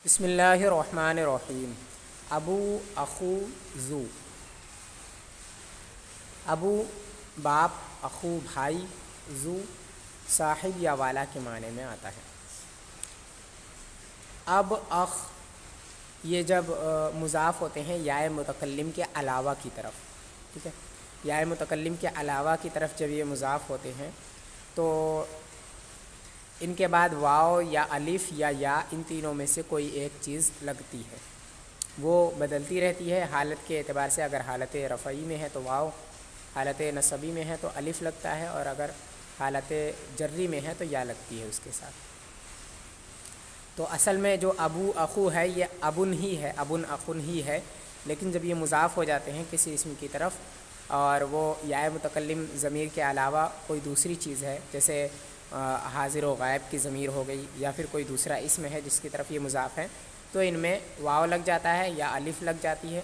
بسم اللہ الرحمن الرحیم۔ ابو، اخو، زو۔ ابو باپ، اخو بھائی، زو صاحب یا والا کے معنی میں آتا ہے۔ اب، اخ یہ جب مضاف ہوتے ہیں یائے متکلم کے علاوہ کی طرف، ٹھیک ہے، یائے متکلم کے علاوہ کی طرف جب یہ مضاف ہوتے ہیں تو ان کے بعد واو یا الف یا ان تینوں میں سے کوئی ایک چیز لگتی ہے، وہ بدلتی رہتی ہے حالت کے اعتبار سے۔ اگر حالت رفعی میں ہے تو واو، حالت نصبی میں ہے تو الف لگتا ہے، اور اگر حالت جری میں ہے تو یا لگتی ہے اس کے ساتھ۔ تو اصل میں جو ابو اخو ہے یہ ابن ہی ہے، ابن اخن ہی ہے، لیکن جب یہ مضاف ہو جاتے ہیں کسی اسم کی طرف اور وہ یا متکلم ضمیر کے علاوہ کوئی دوسری چیز ہے، جیسے حاضر و غائب کی ضمیر ہو گئی یا پھر کوئی دوسرا اسم ہے جس کی طرف یہ مضاف ہے، تو ان میں واو لگ جاتا ہے یا الف لگ جاتی ہے،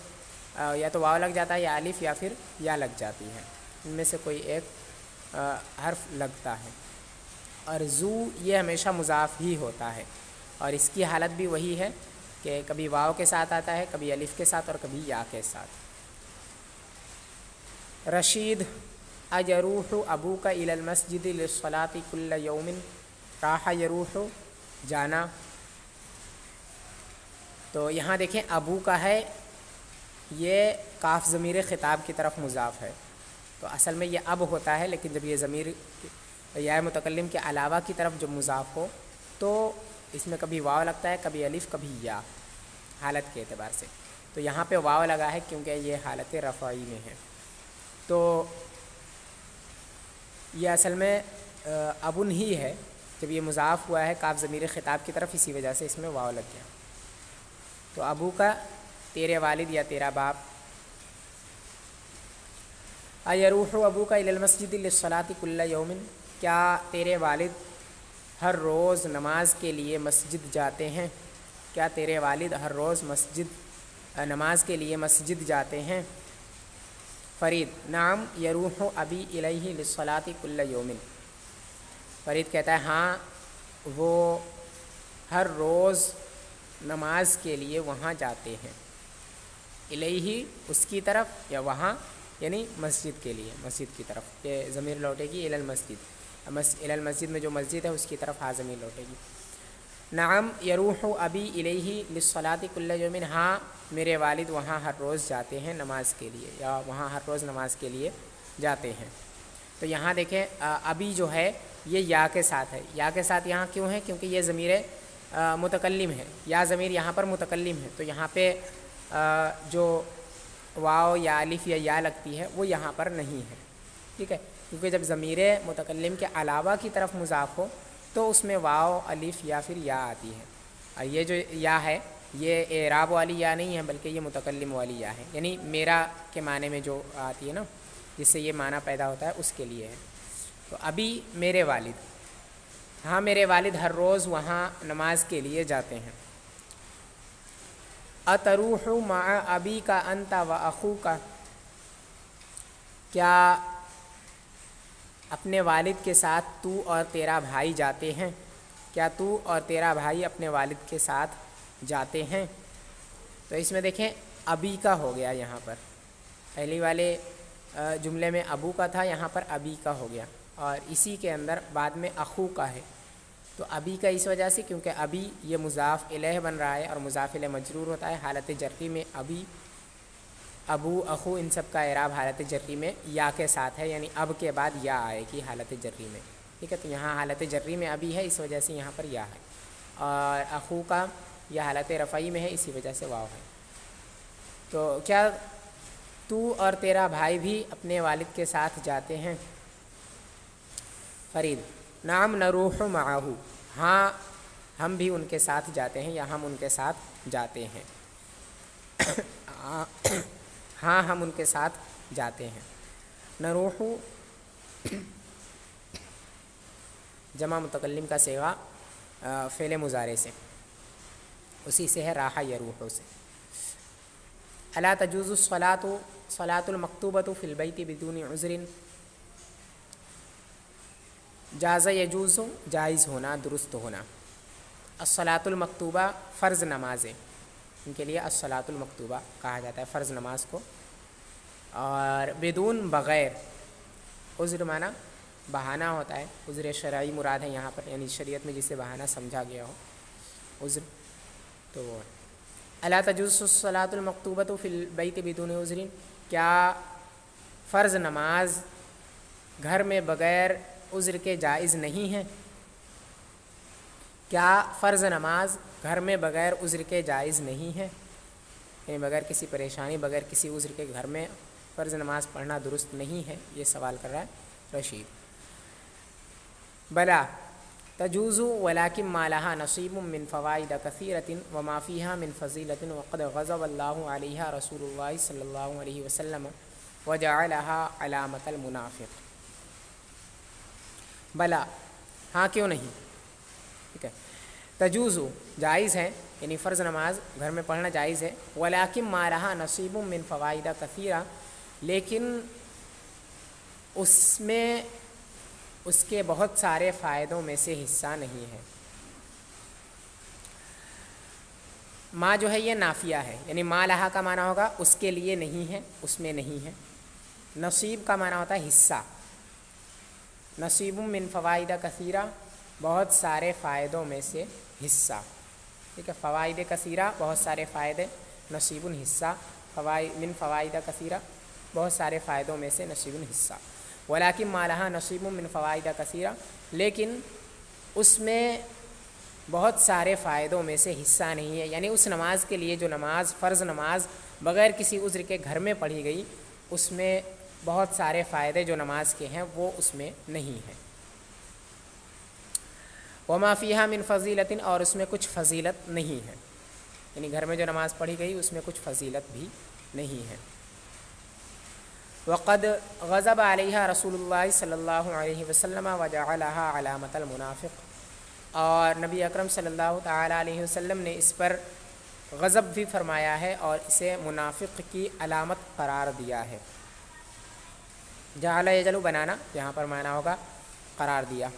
یا تو واو لگ جاتا ہے یا الف یا پھر یا لگ جاتی ہے، ان میں سے کوئی ایک حرف لگتا ہے۔ اور زو یہ ہمیشہ مضاف ہی ہوتا ہے، اور اس کی حالت بھی وہی ہے کہ کبھی واو کے ساتھ آتا ہے، کبھی الف کے ساتھ اور کبھی یا کے ساتھ۔ رشید، اجروح ابوک الی المسجد للصلاۃ کل یوم، راح یروح جانا۔ تو یہاں دیکھیں ابو کا ہے، یہ کاف ضمیر خطاب کی طرف مضاف ہے، تو اصل میں یہ اب ہوتا ہے، لیکن جب یہ ضمیر یا متکلم کے علاوہ کی طرف جب مضاف ہو تو اس میں کبھی واو لگتا ہے، کبھی الف کبھی یا، حالت کے اعتبار سے۔ تو یہاں پہ واو لگا ہے کیونکہ یہ حالت رفعی میں ہے، تو یہ اصل میں ابن ہی ہے، جب یہ مضاف ہوا ہے کاف ضمیر خطاب کی طرف، اسی وجہ سے اس میں واو لگ گیا۔ تو ابو کا تیرے والد یا تیرا باپ۔ ایروح ابوک الی المسجد للصلاۃ کل یوم، کیا تیرے والد ہر روز نماز کے لیے مسجد جاتے ہیں؟ کیا تیرے والد ہر روز نماز کے لیے مسجد جاتے ہیں؟ فرید، نعم یروح ابی الیہ للصلاۃ کل یوم، فرید کہتا ہے ہاں وہ ہر روز نماز کے لیے وہاں جاتے ہیں۔ الیہ اس کی طرف، یا وہاں یعنی مسجد کے لیے، مسجد کی طرف، یہ ضمیر لوٹے گی الی المسجد، الی المسجد میں جو مسجد ہے اس کی طرف ہاں ضمیر لوٹے گی۔ نعم یروح ابی الیہ للصلاۃ کل یوم، ہاں میرے والد وہاں ہر روز جاتے ہیں نماز کے لیے، یا وہاں ہر روز نماز کے لیے جاتے ہیں۔ تو یہاں دیکھیں ابی جو ہے یہ یا کے ساتھ ہے، یا کے ساتھ یہاں کیوں ہے؟ کیونکہ یہ ضمیر متکلم ہے، یا ضمیر یہاں پر متکلم ہے، تو یہاں پہ جو واو یا الف یا لگتی ہے وہ یہاں پر نہیں ہے، ٹھیک ہے، کیونکہ جب ضمیر متکلم کے علاوہ کی طرف مضاف ہو تو اس میں واو، الف یا پھر یا آتی ہے، اور یہ جو یا ہے یہ اعراب والی یا نہیں ہے بلکہ یہ متکلم والی یا ہے، یعنی میرا کے معنی میں جو آتی ہے نا، جس سے یہ معنی پیدا ہوتا ہے اس کے لیے ہے۔ تو ابھی میرے والد، ہاں میرے والد ہر روز وہاں نماز کے لیے جاتے ہیں۔ اتروح مع ابیک انت و اخوک، کیا اپنے والد کے ساتھ تو اور تیرا بھائی جاتے ہیں؟ کیا تو اور تیرا بھائی اپنے والد کے ساتھ جاتے ہیں؟ تو اس میں دیکھیں ابی کا ہو گیا، یہاں پر پہلی والے جملے میں ابو کا تھا، یہاں پر ابی کا ہو گیا، اور اسی کے اندر بعد میں اخو کا ہے۔ تو ابی کا اس وجہ سے کیونکہ ابی یہ مضاف الیہ بن رہا ہے، اور مضاف الیہ مجرور ہوتا ہے حالت جری میں۔ ابی، ابو، اخو ان سب کا اعراب حالت جری میں یا کے ساتھ ہے، یعنی اب کے بعد یا آئے گی حالت جری میں، ٹھیک ہے، تو یہاں حالت جری میں ابی ہے، اس وجہ سے یہاں پر یا ہے، اور اخو کا یہ حالت رفعی میں ہے، اسی وجہ سے واو ہے۔ تو کیا تو اور تیرا بھائی بھی اپنے والد کے ساتھ جاتے ہیں؟ فرید، نعم نروح معہ، ہاں ہم بھی ان کے ساتھ جاتے ہیں، یا ہم ان کے ساتھ جاتے ہیں، ہاں ہم ان کے ساتھ جاتے ہیں۔ نروح جمع متکلم کا صیغہ فعل مضارع سے، اسی سے ہے راح یروح سے۔ الا تجوز الصلاۃ المکتوبۃ فی البیت بدون عذر، جاز یجوز جائز ہونا، درست ہونا۔ الصلاۃ المکتوبہ فرض نمازیں، ان کے لیے الصلاۃ المکتوبہ کہا جاتا ہے فرض نماز کو. اور بدون بغیر، عذر معنی بہانہ ہوتا ہے، عذر شرعی مراد ہے یہاں پر، یعنی شریعت میں جسے بہانہ سمجھا گیا ہو عذر، تو وہ الا تجوز الصلاۃ المکتوبۃ فی البیت بدون عذر، کیا فرض نماز گھر میں بغیر عذر کے جائز نہیں ہے؟ کیا فرض نماز گھر میں بغیر عذر کے جائز نہیں ہے؟ یعنی بغیر کسی پریشانی، بغیر کسی عذر کے گھر میں فرض نماز پڑھنا درست نہیں ہے، یہ سوال کر رہا ہے رشید. بلا تجوز ولکن ما لها نصیب من فوائد کثیرۃ وما فیها من فضیلۃ وقد غضب اللہ علیہا رسول اللہ صلی اللہ علیہ وسلم وجعلها علامۃ المنافق. بلا ہاں کیوں نہیں، ٹھیک ہے. تجوز جائز ہے، یعنی فرض نماز گھر میں پڑھنا جائز ہے. ولیکن ما لها نصیب من فوائد کثیرہ، لیکن اس میں اس کے بہت سارے فائدوں میں سے حصہ نہیں ہے. ما جو ہے یہ نافیہ ہے، یعنی ما لہا کا معنی ہوگا اس کے لیے نہیں ہے، اس میں نہیں ہے. نصیب کا معنی ہوتا ہے حصہ. نصیب من فوائد کثیرہ، بہت سارے فائدوں میں سے حصہ، ٹھیک ہے. فوائد کثیرہ بہت سارے فائدے، نصیب حصہ، فوائد من فوائد کثیرہ بہت سارے فائدوں میں سے نصیب حصہ. ولیکن ما لہا نصیب من فوائد کثیرہ، لیکن اس میں بہت سارے فائدوں میں سے حصہ نہیں ہے، یعنی اس نماز کے لیے جو نماز فرض نماز بغیر کسی عذر کے گھر میں پڑھی گئی، اس میں بہت سارے فائدے جو نماز کے ہیں وہ اس میں نہیں ہیں. وما فیہا من فضیلۃ، اور اس میں کچھ فضیلت نہیں ہے، یعنی گھر میں جو نماز پڑھی گئی اس میں کچھ فضیلت بھی نہیں ہے. وقد غضب علیہا رسول اللہ صلی اللہ علیہ وسلم وجعلها علامۃ المنافق، اور نبی اکرم صلی اللہ تعالی علیہ وسلم نے اس پر غضب بھی فرمایا ہے اور اسے منافق کی علامت قرار دیا ہے. جعل یجعل بنانا، یہاں پر معنی ہوگا قرار دیا،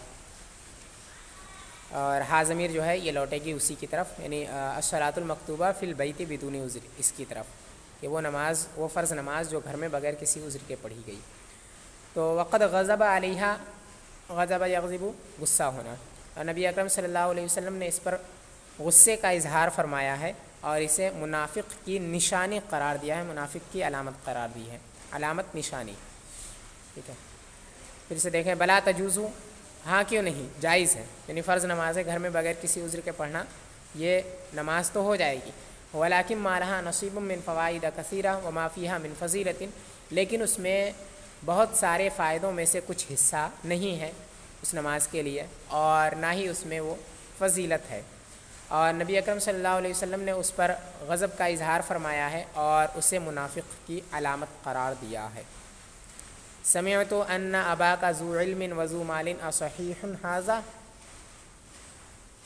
اور ہا ضمیر جو ہے یہ لوٹے گی اسی کی طرف، یعنی الصلاۃ المکتوبہ فی البیت بدون عذر، اس کی طرف کہ وہ نماز، وہ فرض نماز جو گھر میں بغیر کسی عذر کے پڑھی گئی. تو وقد غضب علیہا، غضب یغضب غصہ ہونا، اور نبی اکرم صلی اللہ علیہ وسلم نے اس پر غصے کا اظہار فرمایا ہے اور اسے منافق کی نشانی قرار دیا ہے، منافق کی علامت قرار دی ہے، علامت نشانی، ٹھیک ہے. پھر سے دیکھیں، بلا تجوزو ہاں کیوں نہیں، جائز ہے، یعنی فرض نماز ہے گھر میں بغیر کسی عذر کے پڑھنا، یہ نماز تو ہو جائے گی. ولیکن ما لہا نصیب من فوائد کثیرہ وما فیہا من فضیلۃ، لیکن اس میں بہت سارے فائدوں میں سے کچھ حصہ نہیں ہے اس نماز کے لیے، اور نہ ہی اس میں وہ فضیلت ہے. اور نبی اکرم صلی اللہ علیہ وسلم نے اس پر غضب کا اظہار فرمایا ہے اور اسے منافق کی علامت قرار دیا ہے. سمعت ان اباک ذو علم وذو مال اصحیح ھذا.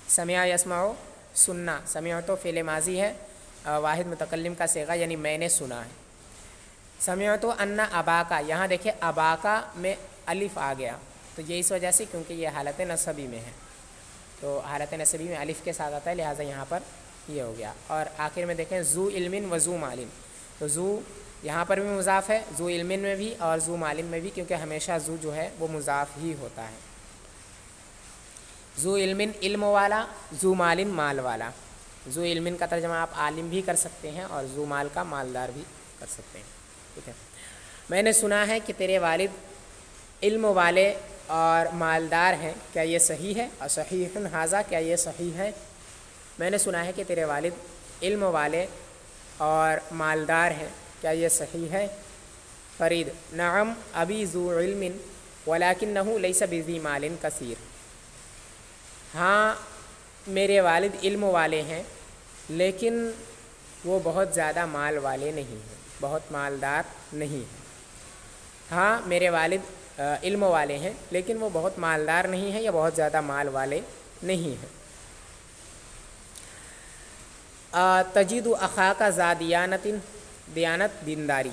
سمع یسمع، سننا، سمعت فعل ماضی ہے، واحد متکلم کا صیغہ، یعنی میں نے سنا ہے. سمعت ان اباک، یہاں دیکھیں اباکا میں الف آ گیا، تو یہ اس وجہ سے کیونکہ یہ حالت نصبی میں ہے، تو حالت نصبی میں الف کے ساتھ آتا ہے، لہٰذا یہاں پر یہ ہو گیا. اور آخر میں دیکھیں ذو علم و ذو مال، تو ذو یہاں پر بھی مضاف ہے، ذو علم میں بھی اور ذو مال میں بھی، کیونکہ ہمیشہ ذو جو ہے وہ مضاف ہی ہوتا ہے. ذو علم علم والا، ذو مال مال والا. ذو علم کا ترجمہ آپ عالم بھی کر سکتے ہیں اور ذو مال کا مالدار بھی کر سکتے ہیں، ٹھیک ہے. میں نے سنا ہے کہ تیرے والد علم والے اور مالدار ہیں، کیا یہ صحیح ہے؟ اصحیح ھذا، کیا یہ صحیح ہے؟ میں نے سنا ہے کہ تیرے والد علم والے اور مالدار ہیں، کیا یہ صحیح ہے؟ فرید، نعم ابی ذو علم ولکنہ لیس بذی مال کثیر. ہاں میرے والد علم والے ہیں لیکن وہ بہت زیادہ مال والے نہیں ہیں، بہت مالدار نہیں ہیں. ہاں میرے والد علم والے ہیں لیکن وہ بہت مالدار نہیں ہیں یا بہت زیادہ مال والے نہیں ہیں. تجید اخاک ذا دیانت، دیانت دینداری.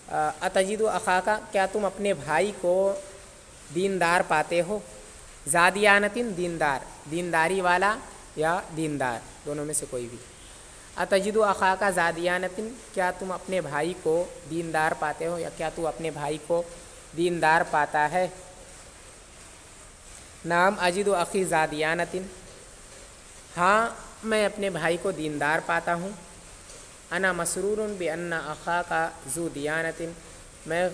اتجید اخاک، کیا تم اپنے بھائی کو دیندار پاتے ہو؟ زادیانتن دیندار، دینداری والا یا دیندار، دونوں میں سے کوئی بھی۔ اتجد اخاک زادیانتن، کیا تم اپنے بھائی کو دیندار پاتے ہو، یا کیا تو اپنے بھائی کو دیندار پاتا ہے؟ نعم اجد اخی زادیانتن، ہاں میں اپنے بھائی کو دیندار پاتا ہوں۔ انا مسرور بان اخاک ذو دیانت، میں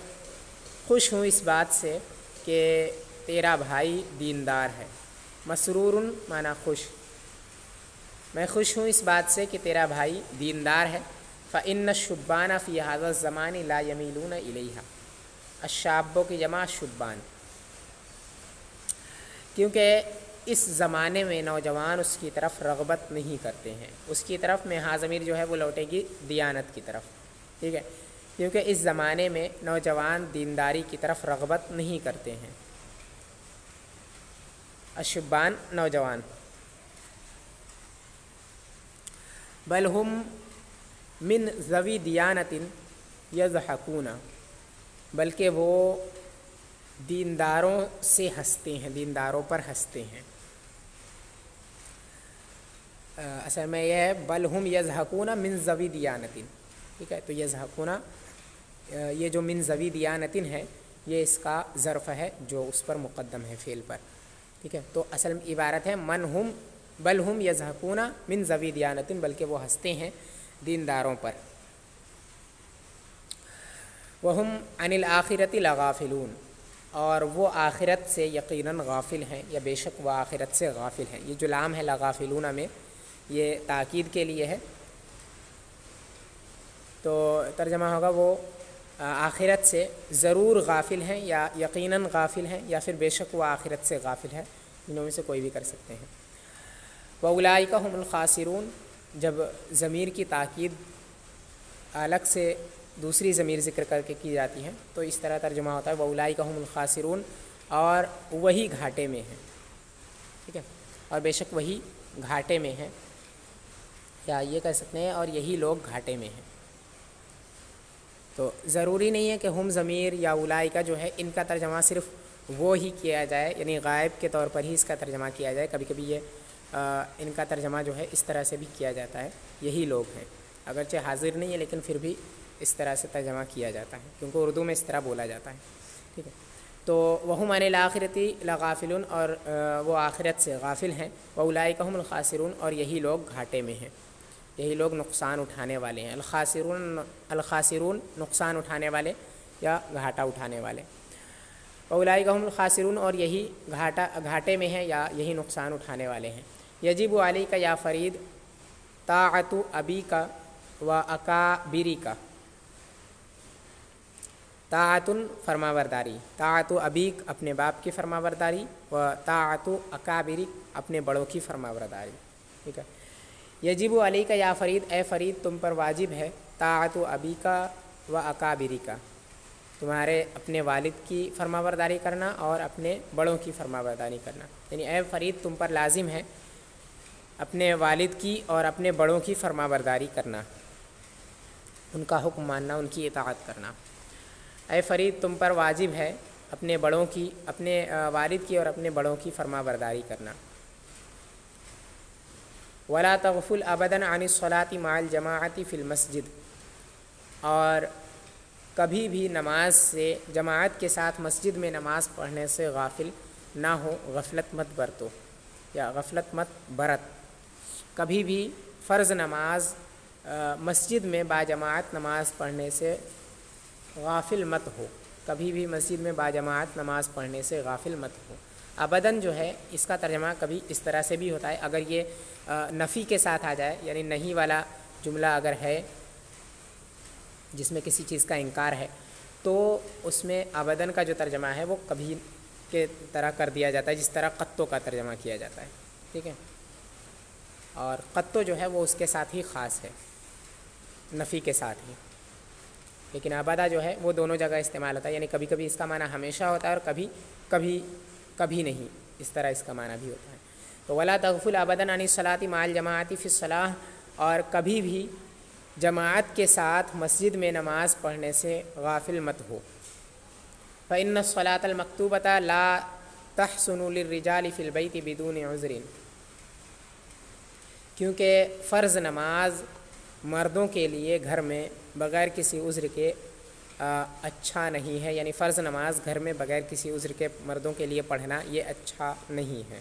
خوش ہوں اس بات سے کہ تیرا بھائی دیندار ہے۔ مسرور معنی خوش، میں خوش ہوں اس بات سے کہ تیرا بھائی دیندار ہے۔ فإن الشبان فی هذا الزمان لا یمیلون الیہا، الشابوں کی جمع شبان، کیونکہ اس زمانے میں نوجوان اس کی طرف رغبت نہیں کرتے ہیں۔ اس کی طرف میں ہاں ضمیر جو ہے وہ لوٹے گی دیانت کی طرف، ٹھیک ہے، کیونکہ اس زمانے میں نوجوان دینداری کی طرف رغبت نہیں کرتے ہیں۔ الشبان نوجوان۔ بل ہم من ذوی دیانت یضحکون، بلکہ وہ دینداروں سے ہنستے ہیں، دینداروں پر ہنستے ہیں۔ اصل میں یہ ہے بل ہم یضحکون من ذوی دیانت، ٹھیک ہے، تو یضحکون یہ جو من ذوی دیانت ہے یہ اس کا ظرف ہے جو اس پر مقدم ہے فعل پر، ٹھیک ہے، تو اصل میں عبارت ہے من ہم بل ہم یضحکون من ذوی دیانت، بلکہ وہ ہنستے ہیں دینداروں پر۔ وہم عن الآخرۃ لغافلون، اور وہ آخرت سے یقیناً غافل ہیں، یا بے شک وہ آخرت سے غافل ہیں۔ یہ جو لام ہے لغافلون میں یہ تاکید کے لیے ہے، تو ترجمہ ہوگا وہ آخرت سے ضرور غافل ہیں، یا یقیناً غافل ہیں، یا پھر بے شک وہ آخرت سے غافل ہے، انہوں میں سے کوئی بھی کر سکتے ہیں۔ وَأُولَٰئِكَ هُمُ الْخَاسِرُونَ، جب ضمیر کی تاکید الگ سے دوسری ضمیر ذکر کر کے کی جاتی ہے تو اس طرح ترجمہ ہوتا ہے وَأُولَٰئِكَ هُمُ الْخَاسِرُونَ، اور وہی گھاٹے میں ہیں، ٹھیک ہے، اور بے شک وہی گھاٹے میں ہیں، یا یہ کہہ سکتے ہیں اور یہی لوگ گھاٹے میں ہیں۔ تو ضروری نہیں ہے کہ ہم ضمیر یا اولائکا جو ہے ان کا ترجمہ صرف وہ ہی کیا جائے، یعنی غائب کے طور پر ہی اس کا ترجمہ کیا جائے، کبھی کبھی یہ ان کا ترجمہ جو ہے اس طرح سے بھی کیا جاتا ہے، یہی لوگ ہیں، اگرچہ حاضر نہیں ہے لیکن پھر بھی اس طرح سے ترجمہ کیا جاتا ہے کیونکہ اردو میں اس طرح بولا جاتا ہے، ٹھیک ہے۔ تو وہم عن الآخرۃ لغافلون، اور وہ آخرت سے غافل ہیں، واولئک هم الخاسرون، اور یہی لوگ گھاٹے میں ہیں، یہی لوگ نقصان اٹھانے والے ہیں۔ الخاسرون نقصان اٹھانے والے یا گھاٹا اٹھانے والے، واولئک هم الخاسرون، اور یہی گھاٹے میں ہیں یا یہی نقصان اٹھانے والے ہیں۔ یجب علیک یا فرید طاعت ابیک و اکابرک، طاعت فرما برداری، طاعت ابیک اپنے باپ کی فرما برداری، و طاعت اکابرک اپنے بڑوں کی فرما برداری، ٹھیک ہے۔ یجب علیک یا فرید، اے فرید تم پر واجب ہے، طاعت ابیک و اکابرک، تمہارے اپنے والد کی فرما برداری کرنا اور اپنے بڑوں کی فرما برداری کرنا، یعنی اے فرید تم پر لازم ہے اپنے والد کی اور اپنے بڑوں کی فرما برداری کرنا، ان کا حکم ماننا، ان کی اطاعت کرنا۔ اے فرید تم پر واجب ہے اپنے بڑوں کی، اپنے والد کی اور اپنے بڑوں کی فرما برداری کرنا۔ ولا تغفل ابدا عن الصلاة مع الجماعة فی المسجد، اور کبھی بھی نماز سے جماعت کے ساتھ مسجد میں نماز پڑھنے سے غافل نہ ہو، غفلت مت برتو یا غفلت مت برت، کبھی بھی فرض نماز مسجد میں باجماعت نماز پڑھنے سے غافل مت ہو، کبھی بھی مسجد میں باجماعت نماز پڑھنے سے غافل مت ہو۔ ابداً جو ہے اس کا ترجمہ کبھی اس طرح سے بھی ہوتا ہے، اگر یہ نفی کے ساتھ آ جائے، یعنی نہیں والا جملہ اگر ہے جس میں کسی چیز کا انکار ہے تو اس میں ابداً کا جو ترجمہ ہے وہ کبھی کے طرح کر دیا جاتا ہے، جس طرح قطو کا ترجمہ کیا جاتا ہے، ٹھیک ہے، اور قطو جو ہے وہ اس کے ساتھ ہی خاص ہے، نفی کے ساتھ ہی، لیکن ابدا جو ہے وہ دونوں جگہ استعمال ہوتا ہے، یعنی کبھی کبھی اس کا معنی ہمیشہ ہوتا ہے اور کبھی نہیں، اس طرح اس کا معنی بھی ہوتا ہے۔ تو ولا تغفل ابدا عن الصلاة مع الجماعة فی الصلاة، اور کبھی بھی جماعت کے ساتھ مسجد میں نماز پڑھنے سے غافل مت ہو۔ فإن الصلاة المکتوبۃ لا تحسن للرجال فی البیت بدون عذر، کیونکہ فرض نماز مردوں کے لیے گھر میں بغیر کسی عذر کے اچھا نہیں ہے، یعنی فرض نماز گھر میں بغیر کسی عذر کے مردوں کے لیے پڑھنا یہ اچھا نہیں ہے۔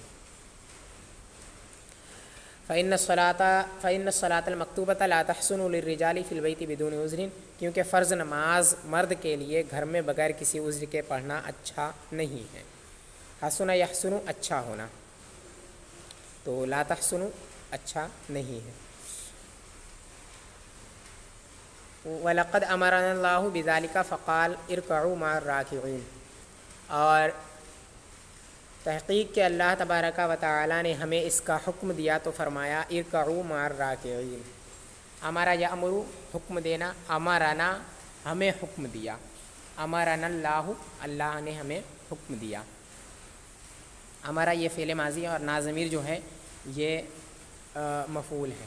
فإن الصلاة المکتوبۃ لا تحسن للرجال فی البیت بدون عذر، کیونکہ فرض نماز مرد کے لیے گھر میں بغیر کسی عذر کے پڑھنا اچھا نہیں ہے۔ حسن یحسن اچھا ہونا، تو لا تحسن اچھا نہیں ہے۔ وَلَقَدْ أَمَرَنَا اللَّهُ بِذَلِكَ فَقَالَ ارْكَعُوا مَعَ الرَّاكِعِينَ، اور تحقیق کہ اللہ تبارک و تعالی نے ہمیں اس کا حکم دیا تو فرمایا ارکعوا مع الراکعین۔ امرا یامر حکم دینا، امرنا ہمیں حکم دیا، امرنا اللہ اللہ نے ہمیں حکم دیا۔ امرا یہ فعل ماضی ہے اور نا ضمیر جو ہے یہ مفعول ہے،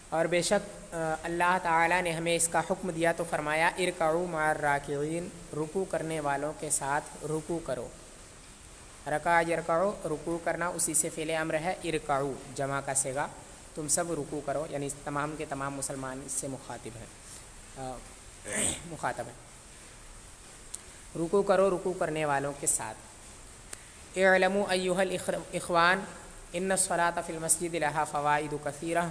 اور بے شک اللہ تعالی نے ہمیں اس کا حکم دیا تو فرمایا ارکعوا مع الراکعین، رکوع کرنے والوں کے ساتھ رکوع کرو۔ رکع یرکعو رکوع کرنا، اسی سے فعل امر ہے ارکعو جمع کا صیغہ، تم سب رکوع کرو، یعنی تمام کے تمام مسلمان اس سے مخاطب ہے۔ رکوع کرو رکوع کرنے والوں کے ساتھ۔ اعلموا ایھا الاخوان ان الصلاۃ فی المسجد لها فوائد کثیرہ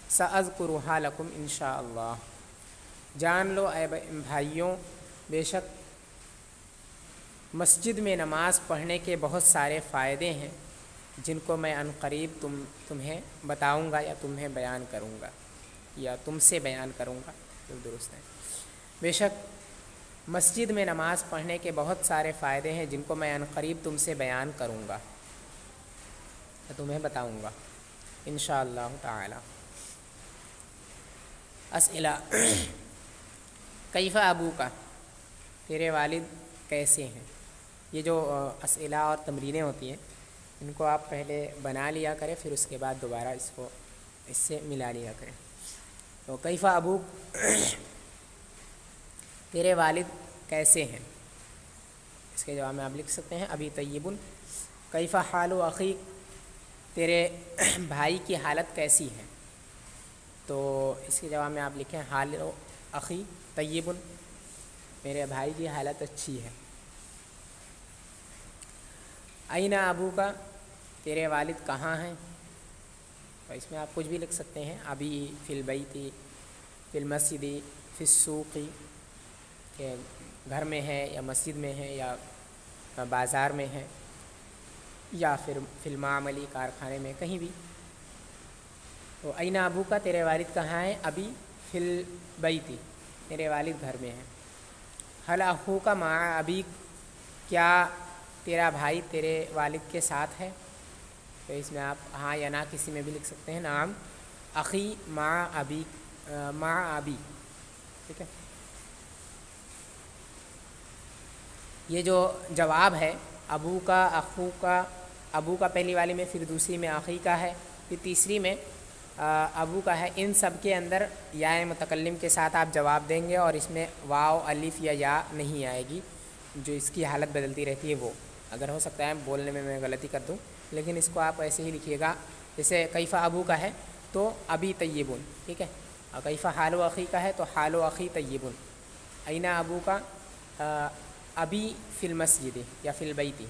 ساذکرها لکم ان شاء اللہ، جان لو اے بھائیوں، بے شک مسجد میں نماز پڑھنے کے بہت سارے فائدے ہیں جن کو میں عن قریب تمہیں بتاؤں گا یا تمہیں بیان کروں گا، یا تم سے بیان کروں گا، جو درست ہے۔ بے شک مسجد میں نماز پڑھنے کے بہت سارے فائدے ہیں جن کو میں عن قریب تم سے بیان کروں گا یا تمہیں بتاؤں گا انشاءاللہ تعالی۔ اسئلہ، کیف ابوکا، تیرے والد کیسے ہیں؟ یہ جو اسئلہ اور تمرینیں ہوتی ہیں ان کو آپ پہلے بنا لیا کریں، پھر اس کے بعد دوبارہ اس سے ملا لیا کریں۔ تو کیف ابوک، تیرے والد کیسے ہیں؟ اس کے جواب میں آپ لکھ سکتے ہیں ابی طیب۔ کیف حال اخیک، تیرے بھائی کی حالت کیسی ہے؟ تو اس کے جواب میں آپ لکھیں حال اخی طیب، میرے بھائی کی حالت اچھی ہے۔ این ابوکا، تیرے والد کہاں ہیں؟ تو اس میں آپ کچھ بھی لکھ سکتے ہیں، ابی فی البیت، فی المسجد، فی السوق، کہ گھر میں ہے یا مسجد میں ہے یا بازار میں ہے، یا پھر فی المعمل، کارخانے میں، کہیں بھی۔ تو این ابوکا، تیرے والد کہاں ہیں؟ ابی فی البیت، میرے والد گھر میں ہیں۔ حل اخوک مع ابیک، کیا تیرا بھائی تیرے والد کے ساتھ ہے؟ تو اس میں آپ ہاں یا نہ کسی میں بھی لکھ سکتے ہیں، نعم اخی مع ابی، مع ابی، ٹھیک ہے۔ یہ جو جواب ہے ابو کا، اخو کا، ابو کا پہلی والی میں، پھر دوسری میں اخی کا ہے، پھر تیسری میں ابو کا ہے، ان سب کے اندر یا متکلم کے ساتھ آپ جواب دیں گے، اور اس میں واو الف یا نہیں آئے گی، جو اس کی حالت بدلتی رہتی ہے وہ، اگر ہو سکتا ہے بولنے میں غلطی کر دوں، لیکن اس کو آپ ایسے ہی لکھیے گا، جیسے کیف ابو کا ہے تو ابی طیبن، ٹھیک ہے، اور کیف حال و اخی کا ہے تو حال و اخی طیبن۔ این ابو کا ابی فی المسجد یا فی البیت،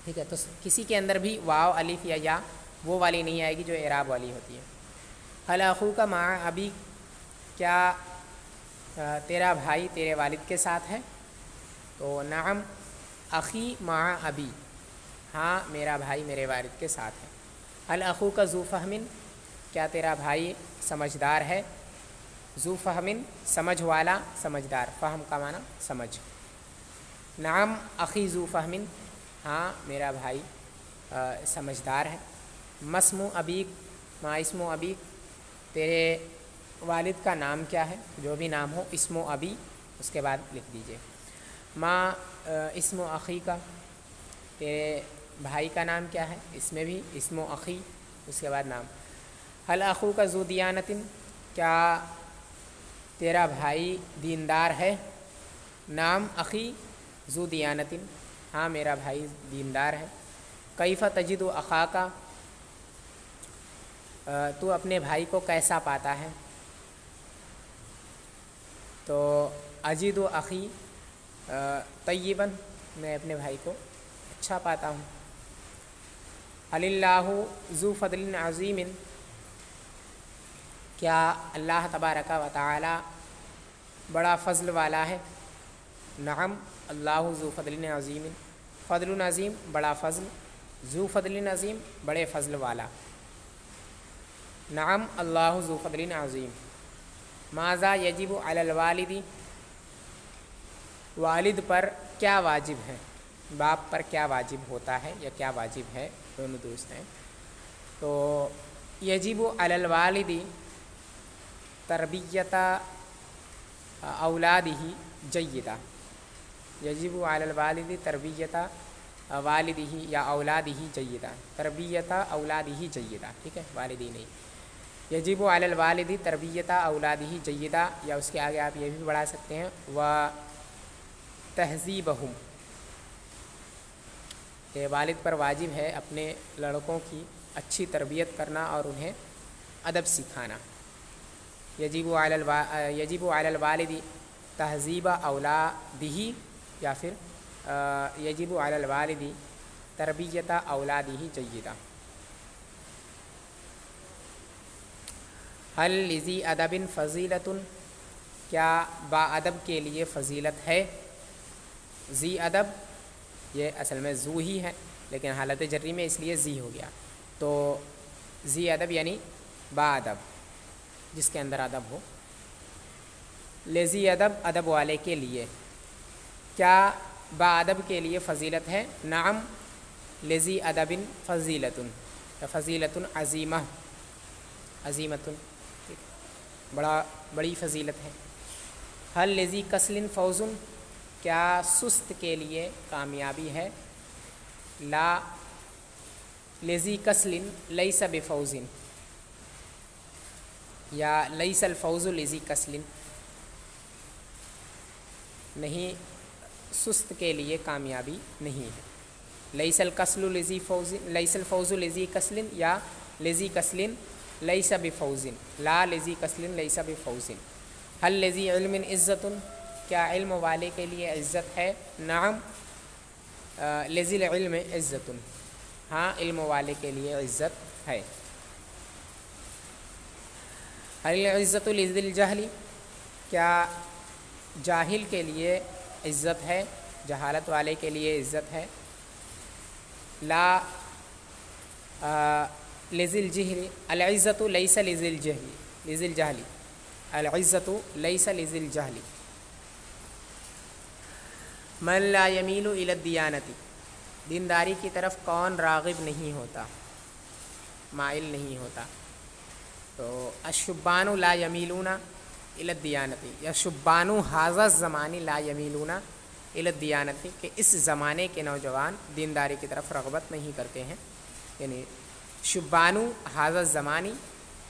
ٹھیک ہے۔ تو کسی کے اندر بھی واو الف یا وہ والی نہیں آئے گی جو اعراب والی ہوتی ہے۔ حل اخوک مع ابی، کیا تیرا بھائی تیرے والد کے ساتھ ہے؟ تو نعم اخی مع ابی، ہاں میرا بھائی میرے والد کے ساتھ ہے۔ حل اخوک ذو فہم، کیا تیرا بھائی سمجھدار ہے؟ ذو فہم سمجھ والا، سمجھدار، فہم کا معنی سمجھ۔ نعم اخی ذو فہم، ہاں میرا بھائی سمجھدار ہے۔ مسم ابیک، ما اسم ابیک، تیرے والد کا نام کیا ہے؟ جو بھی نام ہو، اسم ابی اس کے بعد لکھ دیجئے۔ ما اسم اخی کا، تیرے بھائی کا نام کیا ہے؟ اس میں بھی اسم اخی اس کے بعد نام۔ حل اخوک ذو دیانت، کیا تیرا بھائی دیندار ہے؟ نام اخی ذو دیانت، ہاں میرا بھائی دیندار ہے۔ کیف تجد اخاک، تو اپنے بھائی کو کیسا پاتا ہے؟ تو اجد اخی طیبا، میں اپنے بھائی کو اچھا پاتا ہوں۔ هل اللہ ذو فضل عظیم، کیا اللہ تبارک و تعالی بڑا فضل والا ہے؟ نعم اللہ ذو فضل عظیم، فضل عظیم بڑا فضل، ذو فضل عظیم بڑے فضل والا۔ نعم اللہ ذو فضل عظیم۔ ماذا یجب علی الوالد، والد پر کیا واجب ہے، باپ پر کیا واجب ہوتا ہے یا کیا واجب ہے، دونوں درست ہیں۔ تو یجب علی الوالد تربیت اولادہ جیدہ، یجب علی الوالد تربیت والدہ یا اولادہ جیدہ، تربیت اولادہ جیدہ، ٹھیک ہے، والدی نہیں۔ یجب علی الوالد تربیت اولادہ جیدہ، یا اس کے آگے آپ یہ بھی بڑھا سکتے ہیں و تہذیبہم، کہ والد پر واجب ہے اپنے لڑکوں کی اچھی تربیت کرنا اور انہیں ادب سکھانا۔ یجب علی الوالد تہذیب اولادہ، یا پھر یجب علی الوالد تربیت اولادہ جیدہ۔ حل لذی ادب فضیلۃ، کیا با ادب کے لیے فضیلت ہے؟ ذی ادب یہ اصل میں ذو ہی ہے، لیکن حالت جری میں اس لیے ذی ہو گیا، تو ذی ادب یعنی با ادب، جس کے اندر ادب ہو۔ لذی ادب ادب والے کے لیے، کیا با ادب کے لیے فضیلت ہے؟ نعم لذی ادب فضیلۃ، فضیلۃ عظیمہ، عظیمۃ بڑی فضیلت ہے۔ حل لذی کسل فوز، کیا سست کے لیے کامیابی ہے؟ لا لذی کسل لیس بفوز، یا لیس الفوز لذی کسل، نہیں سست کے لیے کامیابی نہیں ہے۔ لیس الکسل لذی فوز، لیس الفوز لذی کسل، یا لذی کسل لیس بفوز، لا لذی کسل لیس بفوز۔ حل لذی علم عزت، کیا علم والے کے لیے عزت ہے؟ نعم لذی العلم عزت، ہاں علم والے کے لیے عزت ہے۔ حل عزت لذی الجہل، کیا جاہل کے لیے عزت ہے، جہالت والے کے لیے عزت ہے؟ لا لذی الجہل، العزت لیس لذی الجہل، لذی الجہل، العزت لیس لذی الجہل۔ من لا یمیل الی الدیانۃ، دینداری کی طرف کون راغب نہیں ہوتا، مائل نہیں ہوتا؟ تو الشبان لا یمیلون الی الدیانۃ، یا شبان ھذا الزمان لا یمیلون الی الدیانۃ، کہ اس زمانے کے نوجوان دینداری کی طرف رغبت نہیں کرتے ہیں، یعنی شبان ھذا الزمان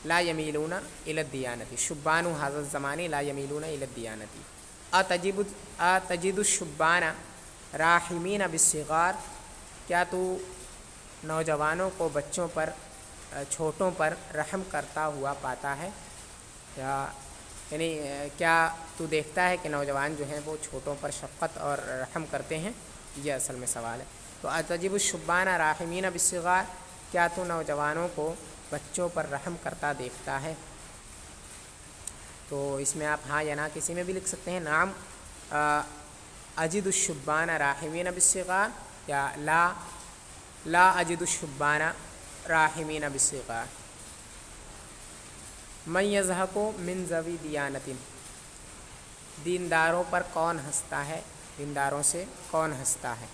لا یمیلون الی الدیانۃ، شبان ھذا الزمان لا یمیلون الی الدیانۃ۔ اتجد الشبان راحمین بالصغار، کیا تو نوجوانوں کو بچوں پر، چھوٹوں پر رحم کرتا ہوا پاتا ہے؟ یعنی کیا تو دیکھتا ہے کہ نوجوان جو ہیں وہ چھوٹوں پر شفقت اور رحم کرتے ہیں؟ یہ اصل میں سوال ہے۔ تو اتجب الشبان راحمین بالصغار، کیا تو نوجوانوں کو بچوں پر رحم کرتا دیکھتا ہے؟ تو اس میں آپ ہاں یا نہ کسی میں بھی لکھ سکتے ہیں۔ نعم اجد الشبان راحمین بالصغار، یا لا اجد الشبان راحمین بالصغار۔ من یضحک من ذوی دیانۃ، دینداروں پر کون ہنستا ہے، دینداروں سے کون ہنستا ہے؟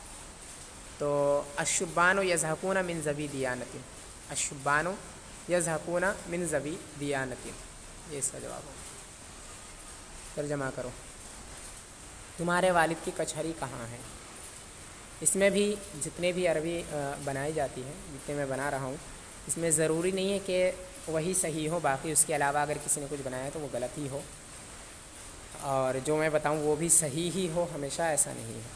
تو الشبان یضحکون من ذوی دیانۃ، الشبان یضحکون من ذوی دیانۃ، یہ اس کا جواب ہوگا۔ ترجمہ کرو۔ تمہارے والد کی کچہری کہاں ہے؟ اس میں بھی جتنے بھی عربی بنائی جاتی ہے، جتنے میں بنا رہا ہوں، اس میں ضروری نہیں ہے کہ وہی صحیح ہو، باقی اس کے علاوہ اگر کسی نے کچھ بنایا ہے تو وہ غلط ہی ہو، اور جو میں بتاؤں وہ بھی صحیح ہی ہو، ہمیشہ ایسا نہیں ہے۔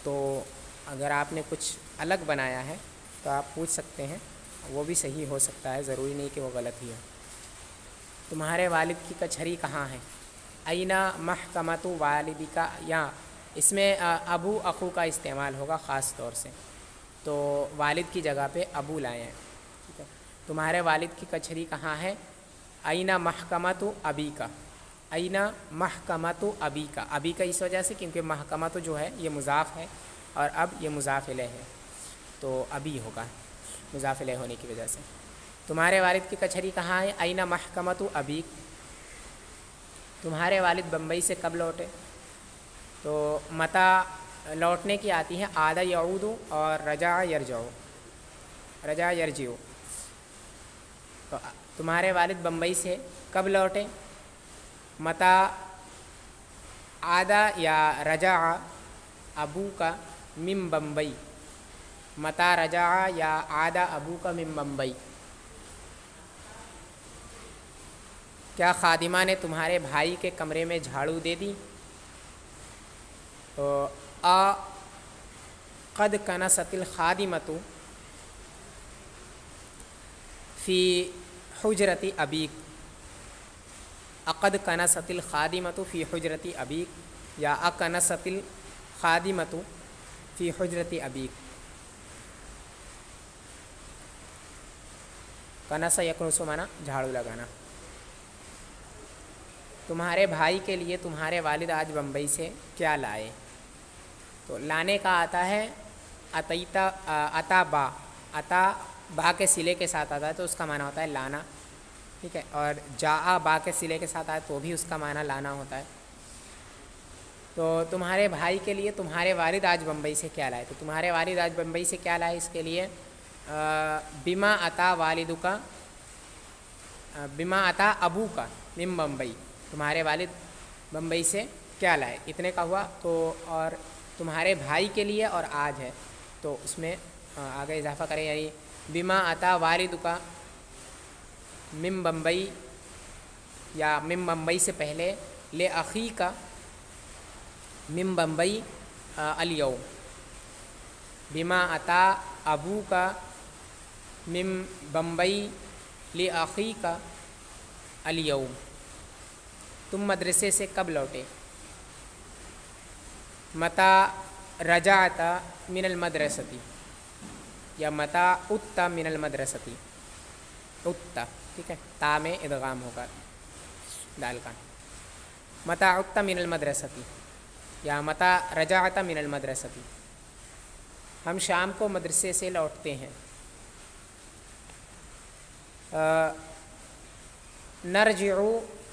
تو اگر آپ نے کچھ الگ بنایا ہے تو آپ پوچھ سکتے ہیں، وہ بھی صحیح ہو سکتا ہے، ضروری نہیں کہ وہ غلط ہی ہو۔ تمہارے والد کی کچہری کہاں ہے؟ اینا محکمۃ والدکا، یا اس میں ابو اخو کا استعمال ہوگا خاص طور سے، تو والد کی جگہ پہ ابو لائے ہیں، ٹھیک ہے۔ تمہارے والد کی کچہری کہاں ہے؟ اینا محکمۃ ابی کا، اینا محکمۃ ابی کا، ابی کا اس وجہ سے کیونکہ محکمۃ جو ہے یہ مضاف ہے اور اب یہ مضاف الیہ ہے، تو ابی ہوگا مضاف الیہ ہونے کی وجہ سے۔ تمہارے والد کی کچہری کہاں ہے؟ اینا محکمۃ ابیک۔ تمہارے والد بمبئی سے کب لوٹے؟ تو متا لوٹنے کی آتی ہے عاد یعود اور رجع یرجع، رجع یرجع۔ تو تمہارے والد بمبئی سے کب لوٹے؟ متا عاد یا رجع ابو کا من بمبئی، متا رجع یا عاد ابو کا من بمبئی۔ کیا خادمہ نے تمہارے بھائی کے کمرے میں جھاڑو دے دی؟ تو قد کنست الخادمۃ فی حجرت ابیک، اقد کنست الخادمۃ فی حجرت ابیک یا اکنست الخادمۃ فی حجرت ابیک۔ کنس یکنس مانا جھاڑو لگانا۔ تمہارے بھائی کے لیے تمہارے والد آج بمبئی سے کیا لائے؟ تو لانے کا آتا ہے اتیتا، اتا با، اتا با کے صلے کے ساتھ آتا ہے تو اس کا معنی ہوتا ہے لانا، ٹھیک ہے، اور جاء با کے صلے کے ساتھ آئے تو بھی اس کا معنی لانا ہوتا ہے۔ تو تمہارے بھائی کے لیے تمہارے والد آج بمبئی سے کیا لائے؟ تو تمہارے والد آج بمبئی سے کیا لائے، اس کے لیے بما اتا والدکا، بما اتا ابو کا من بمبئی، تمہارے والد بمبئی سے کیا لائے، اتنے کا ہوا۔ تو اور تمہارے بھائی کے لیے اور آج ہے تو اس میں آگے اضافہ کریں، یعنی بما اتا والدکا من بمبئی، یا من بمبئی سے پہلے لے اخی کا من بمبئی الیوم، بما اتا ابو کا من بمبئی لے اخی کا الیوم۔ تم مدرسے سے کب لوٹے؟ متا رجعت من المدرستی، یا متا ات من المدرستی، ات، ٹھیک ہے، تا میں ادغام ہوگا دال کا، متا ات من المدرستی یا متا رجعت من المدرستی۔ ہم شام کو مدرسے سے لوٹتے ہیں۔ نرجع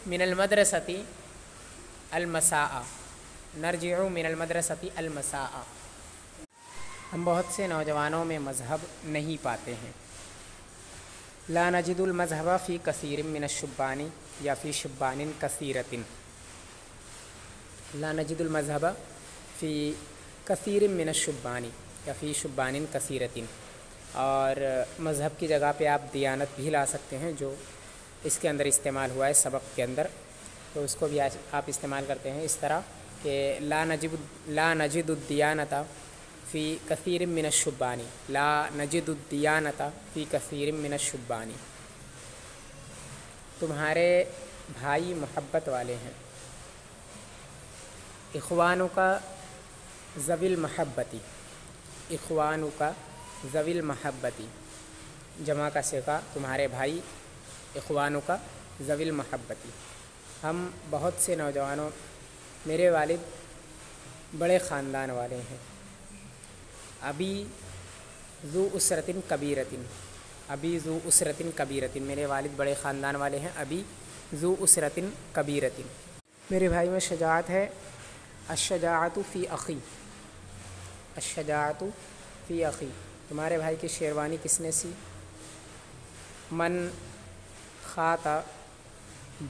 من المدرستی المساء، نرجع من المدرستی المساء۔ ہم بہت سے نوجوانوں میں مذہب نہیں پاتے ہیں۔ لا نجد المذہب فی کثیر من الشبان یا فی شبان کثیرۃ، لا نجد المذہب فی کثیر من الشبان یا فی شبان کثیرۃ۔ اور مذہب کی جگہ پہ آپ دیانت بھی لا سکتے ہیں، جو اس کے اندر استعمال ہوا ہے سبق کے اندر، تو اس کو بھی آپ استعمال کرتے ہیں اس طرح کہ لا نجد الدیانت فی کثیر من الشبان، لا نجد الدیانت فی کثیر من الشبان۔ تمہارے بھائی محبت والے ہیں۔ اخوانوں کا ذوی المحبتی، اخوانوں کا ذوی المحبتی، جمع کا صیغہ تمہارے بھائی، اخوانوں کا ذوی المحبتی۔ ہم بہت سے نوجوانوں، میرے والد بڑے خاندان والے ہیں۔ ابی ذو اسرۃ کبیرۃ، ابی ذو اسرۃ کبیرۃ، میرے والد بڑے خاندان والے ہیں۔ ابی ذو اسرۃ کبیرۃ۔ میرے بھائی میں شجاعت ہے۔ الشجاعۃ فی اخی، الشجاعۃ فی اخی۔ تمہارے بھائی کی شیروانی کس نے سی؟ من خاط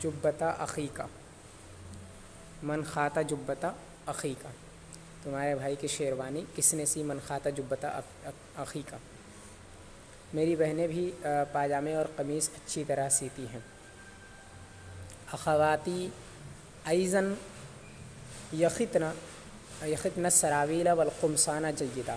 جبۃ اخی کا، من خاط جبۃ اخی کا۔ تمہارے بھائی کی شیروانی کس نے سی؟ من خاط جبۃ اخی کا۔ میری بہنیں بھی پاجامے اور قمیص اچھی طرح سیتی ہیں۔ اخواتی ایضاً یخطن السراویل والقمصان جیدہ،